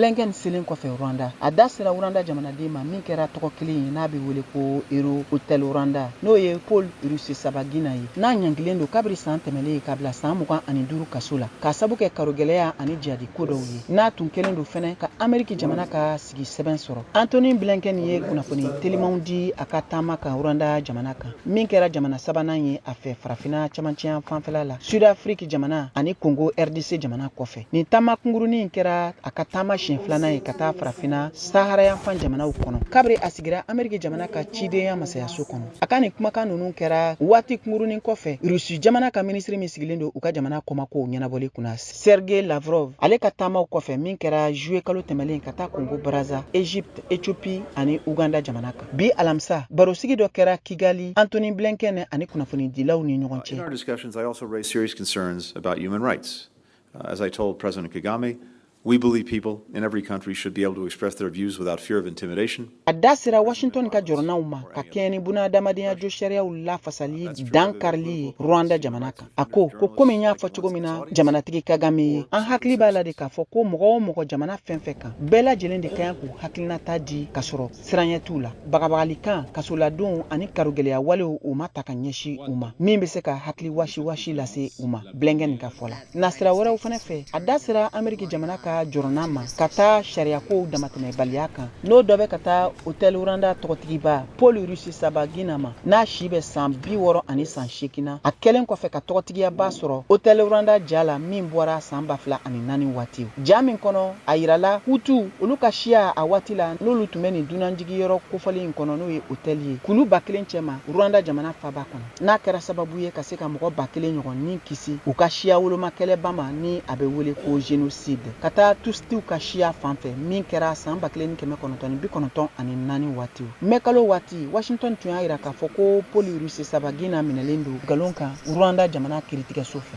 Blinken selen kɔfɛ Rwanda a da sera Rwanda jamanaden ma min kɛra tɔgɔ kelen ye n'a bɛ wele ko Euro Hotel Rwanda n'o ye Paul Rusesabagina ye n'a ɲangilen don kabiri san tɛmɛlen ka bila san 25 kaso la ka sabu kɛ karogɛlɛya ani jadi ko dɔw ye n'a tun kelen don fɛnɛ ka Ameriki jamana ka sigi sɛbɛn sɔrɔ. Antony Blinken ye kunnafoni telimanw di a ka taama kan Rwanda jamana kan min kɛra jamana sabanan ye a fɛ Farafina camancɛya fanfɛla la Sud-Afrique jamana ani Congo RDC jamana kɔfɛ. Nin taama kungurunin kɛra a ka taama siɲɛ filanan ye ka taa Farafina Sahara yanfan jamanaw kɔnɔ kabiri a sigira Ameriki jamana ka cidenya masayaso kɔnɔ. A ka nin kumakan ninnu kɛra waati kungurunin kɔfɛ Rusi jamana ka minisiri min sigilen don u ka jamana kɔmakow ɲɛnabɔli kunna Sergei Lavrov ale ka taamaw kɔfɛ min kɛra juillet kalo tɛmɛlen ka taa Congo Brazza, Egypte, Ethiopie ani Uganda jamana kan. Bi alamisa barosigi dɔ kɛra Kigali Antony Blinken ani kunnafoni dilaw ni ɲɔgɔn cɛ. In our discussions, I also raised serious concerns about human rights. As I told President Kagame, we believe people in every country should be able to express their views without fear of intimidation. A da sera Washington ka jɔrɔnaw ma ka kɛɲɛ ni bunadamadenya jo sariyaw lafasali dankarili Rwanda jamana kan. A ko komi n y'a fɔ cogo min na jamanatigi Kagame ye an hakili b'a la de k'a fɔ ko mɔgɔ o mɔgɔ jamana fɛn fɛn kan bɛɛ lajɛlen de ka kan k'u hakilinata di ka sɔrɔ siranya t'u la. Bagabagalikan kasoladonw ani karogɛlɛya walew u ma ta ka ɲɛsin u ma min bɛ se ka hakili wasi lase u ma Blinken ka fɔ la. Nasira wɛrɛw fana fɛ a da sera Ameriki jamana ka jɔrɔna ma ka taa sariyakow damatɛmɛbaliya kan n'o dɔ bɛ ka taa Hotel Rwanda tɔgɔtigiba Paul Rusesabagina ma n'a si bɛ san 60 ani san 8 a kɛlen kɔfɛ ka tɔgɔtigiyaba sɔrɔ Hotel Rwanda ja la min bɔra san 2004 waati ja min kɔnɔ a yirala Hutu olu ka siya a waati la n'olu tun bɛ nin dunanjigiyɔrɔ kofɔli in kɔnɔ n'o ye hotel ye kulu 1000 cɛ ma Rwanda jamana faba kɔnɔ n'a kɛra sababu ye ka se ka mɔgɔ 1000 ɲɔgɔn ni kisi u ka siya woloma kɛlɛba ma ni a bɛ wele ko génocide ka taa tustiw ka siya fanfɛ min kɛra san 1994 waati mɛkalo waati Washington tun y'a yira k'a fɔ ko Paul Rusesabagina minɛlen don galon kan Rwanda jamana kiritigɛso fɛ.